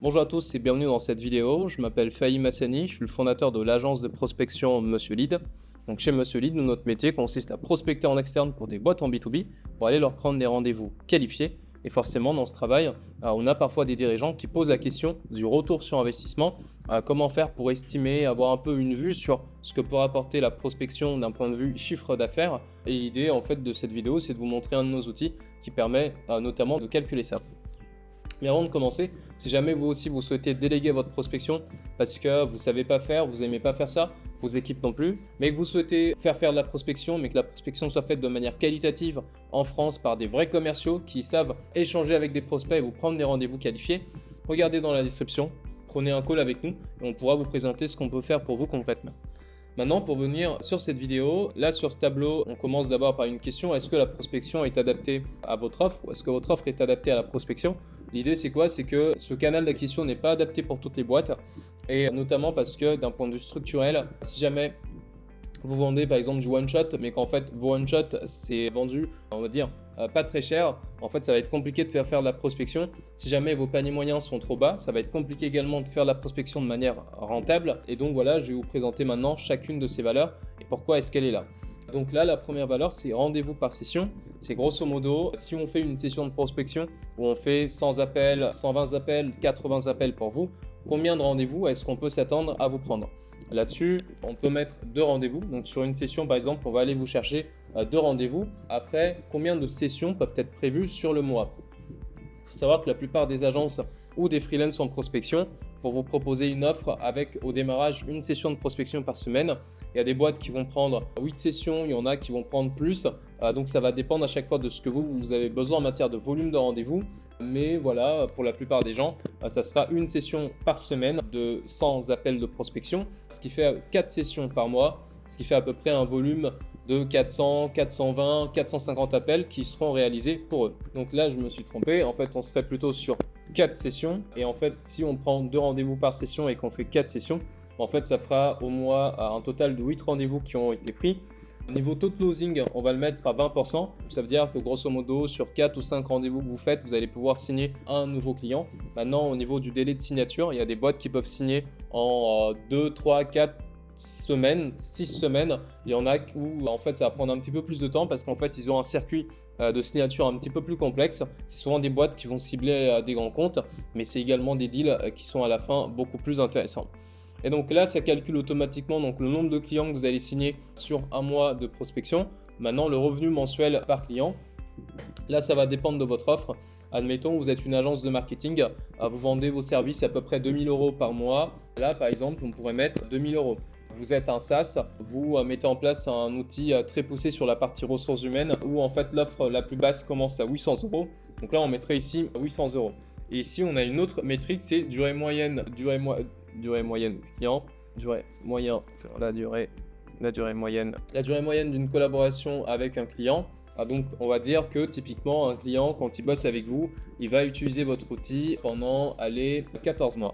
Bonjour à tous et bienvenue dans cette vidéo. Je m'appelle Fahim Hassani, je suis le fondateur de l'agence de prospection Monsieur Lead. Donc chez Monsieur Lead, notre métier consiste à prospecter en externe pour des boîtes en B2B pour aller leur prendre des rendez-vous qualifiés. Et forcément, dans ce travail, on a parfois des dirigeants qui posent la question du retour sur investissement. Comment faire pour estimer, avoir un peu une vue sur ce que peut apporter la prospection d'un point de vue chiffre d'affaires. Et l'idée en fait de cette vidéo, c'est de vous montrer un de nos outils qui permet notamment de calculer ça. Mais avant de commencer, si jamais vous aussi vous souhaitez déléguer votre prospection parce que vous ne savez pas faire, vous n'aimez pas faire ça, vos équipes non plus, mais que vous souhaitez faire de la prospection, mais que la prospection soit faite de manière qualitative en France par des vrais commerciaux qui savent échanger avec des prospects et vous prendre des rendez-vous qualifiés, regardez dans la description, prenez un call avec nous et on pourra vous présenter ce qu'on peut faire pour vous concrètement. Maintenant, pour venir sur cette vidéo, là sur ce tableau, on commence d'abord par une question. Est-ce que la prospection est adaptée à votre offre ou est-ce que votre offre est adaptée à la prospection? L'idée c'est quoi? C'est que ce canal d'acquisition n'est pas adapté pour toutes les boîtes et notamment parce que d'un point de vue structurel, si jamais vous vendez par exemple du one-shot, mais qu'en fait vos one-shot c'est vendu, on va dire, pas très cher, en fait ça va être compliqué de faire de la prospection. Si jamais vos paniers moyens sont trop bas, ça va être compliqué également de faire de la prospection de manière rentable. Et donc voilà, je vais vous présenter maintenant chacune de ces valeurs et pourquoi est-ce qu'elle est là. Donc là, la première valeur, c'est rendez-vous par session. C'est grosso modo, si on fait une session de prospection où on fait 100 appels, 120 appels, 80 appels pour vous, combien de rendez-vous est-ce qu'on peut s'attendre à vous prendre? Là-dessus, on peut mettre 2 rendez-vous. Donc sur une session, par exemple, on va aller vous chercher 2 rendez-vous. Après, combien de sessions peuvent être prévues sur le mois? Il faut savoir que la plupart des agences ou des freelances en prospection vont vous proposer une offre avec au démarrage une session de prospection par semaine. Il y a des boîtes qui vont prendre 8 sessions, il y en a qui vont prendre plus. Donc ça va dépendre à chaque fois de ce que vous avez besoin en matière de volume de rendez-vous. Mais voilà, pour la plupart des gens, ça sera une session par semaine de 100 appels de prospection, ce qui fait 4 sessions par mois, ce qui fait à peu près un volume de 400, 420, 450 appels qui seront réalisés pour eux. Donc là, je me suis trompé. En fait, on serait plutôt sur 4 sessions. Et en fait, si on prend 2 rendez-vous par session et qu'on fait 4 sessions, en fait, ça fera au mois un total de 8 rendez-vous qui ont été pris. Au niveau taux de closing, on va le mettre à 20%. Ça veut dire que grosso modo, sur 4 ou 5 rendez-vous que vous faites, vous allez pouvoir signer un nouveau client. Maintenant, au niveau du délai de signature, il y a des boîtes qui peuvent signer en 2, 3, 4 semaines, 6 semaines. Il y en a où en fait ça va prendre un petit peu plus de temps parce qu'en fait ils ont un circuit de signature un petit peu plus complexe. C'est souvent des boîtes qui vont cibler des grands comptes, mais c'est également des deals qui sont à la fin beaucoup plus intéressants. Et donc là, ça calcule automatiquement donc, le nombre de clients que vous allez signer sur un mois de prospection. Maintenant, le revenu mensuel par client, là, ça va dépendre de votre offre. Admettons, vous êtes une agence de marketing, vous vendez vos services à peu près 2 000 € par mois. Là, par exemple, on pourrait mettre 2 000 €. Vous êtes un SaaS, vous mettez en place un outil très poussé sur la partie ressources humaines où en fait l'offre la plus basse commence à 800 €. Donc là, on mettrait ici 800 €. Et ici, on a une autre métrique, c'est durée moyenne du client, la durée moyenne d'une collaboration avec un client. Donc, on va dire que typiquement, un client, quand il bosse avec vous, il va utiliser votre outil pendant 14 mois.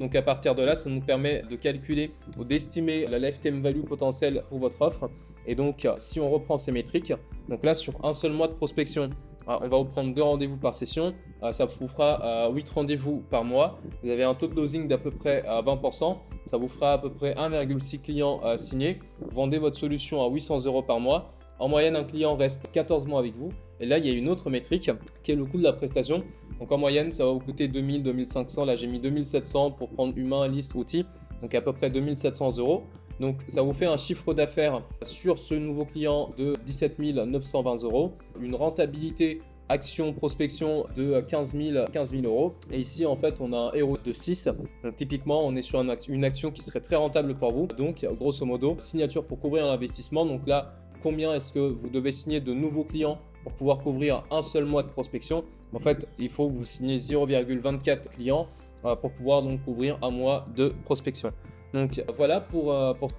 Donc, à partir de là, ça nous permet de calculer ou d'estimer la lifetime value potentielle pour votre offre. Et donc, si on reprend ces métriques, donc là, sur un seul mois de prospection, on va vous prendre 2 rendez-vous par session, ça vous fera 8 rendez-vous par mois. Vous avez un taux de closing d'à peu près 20%, ça vous fera à peu près 1,6 clients signés. Vous vendez votre solution à 800 € par mois. En moyenne, un client reste 14 mois avec vous. Et là, il y a une autre métrique qui est le coût de la prestation. Donc en moyenne, ça va vous coûter 2000, 2500. Là, j'ai mis 2700 pour prendre humain, liste, outil. Donc à peu près 2700 €. Donc ça vous fait un chiffre d'affaires sur ce nouveau client de 17 920 €, une rentabilité action prospection de 15 000 €. Et ici en fait on a un ROI de 6. Donc typiquement on est sur une action qui serait très rentable pour vous. Donc grosso modo, signature pour couvrir l'investissement. Donc là, combien est-ce que vous devez signer de nouveaux clients pour pouvoir couvrir un seul mois de prospection? En fait, il faut que vous signiez 0,24 clients pour pouvoir donc couvrir un mois de prospection. Donc voilà pour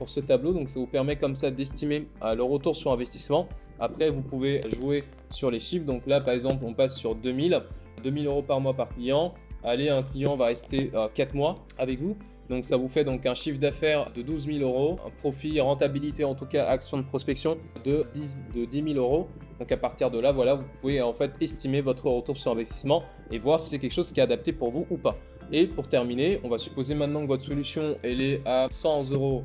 ce tableau. Donc ça vous permet comme ça d'estimer le retour sur investissement. Après, vous pouvez jouer sur les chiffres. Donc là, par exemple, on passe sur 2000 € par mois par client. Allez, un client va rester 4 mois avec vous. Donc ça vous fait donc un chiffre d'affaires de 12 000 €, un profit, rentabilité en tout cas action de prospection de 10 000 €. Donc à partir de là, voilà, vous pouvez en fait estimer votre retour sur investissement et voir si c'est quelque chose qui est adapté pour vous ou pas. Et pour terminer, on va supposer maintenant que votre solution elle est à 100 €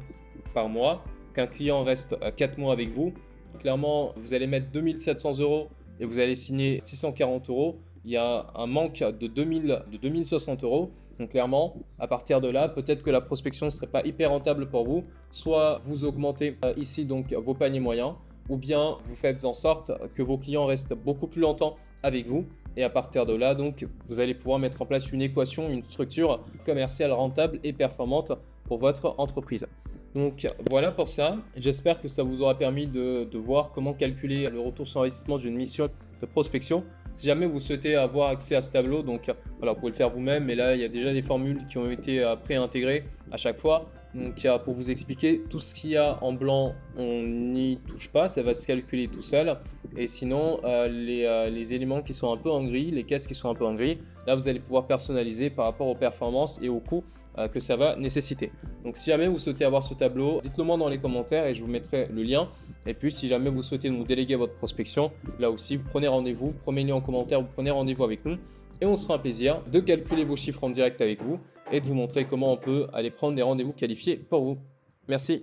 par mois, qu'un client reste 4 mois avec vous. Clairement, vous allez mettre 2700 € et vous allez signer 640 €. Il y a un manque de 2060 €. Donc clairement, à partir de là, peut-être que la prospection ne serait pas hyper rentable pour vous. Soit vous augmentez ici donc vos paniers moyens, ou bien vous faites en sorte que vos clients restent beaucoup plus longtemps avec vous. Et à partir de là, donc, vous allez pouvoir mettre en place une équation, une structure commerciale rentable et performante pour votre entreprise. Donc voilà pour ça. J'espère que ça vous aura permis de voir comment calculer le retour sur investissement d'une mission de prospection. Si jamais vous souhaitez avoir accès à ce tableau, donc voilà, vous pouvez le faire vous-même, mais là il y a déjà des formules qui ont été pré-intégrées à chaque fois. Donc pour vous expliquer, tout ce qu'il y a en blanc, on n'y touche pas, ça va se calculer tout seul. Et sinon, les éléments qui sont un peu en gris, les caisses qui sont un peu en gris, là vous allez pouvoir personnaliser par rapport aux performances et aux coûts que ça va nécessiter. Donc si jamais vous souhaitez avoir ce tableau, dites-le moi dans les commentaires et je vous mettrai le lien. Et puis si jamais vous souhaitez nous déléguer votre prospection, là aussi vous prenez rendez-vous, prenez-le en commentaire, vous prenez rendez-vous avec nous et on se fera un plaisir de calculer vos chiffres en direct avec vous et de vous montrer comment on peut aller prendre des rendez-vous qualifiés pour vous. Merci.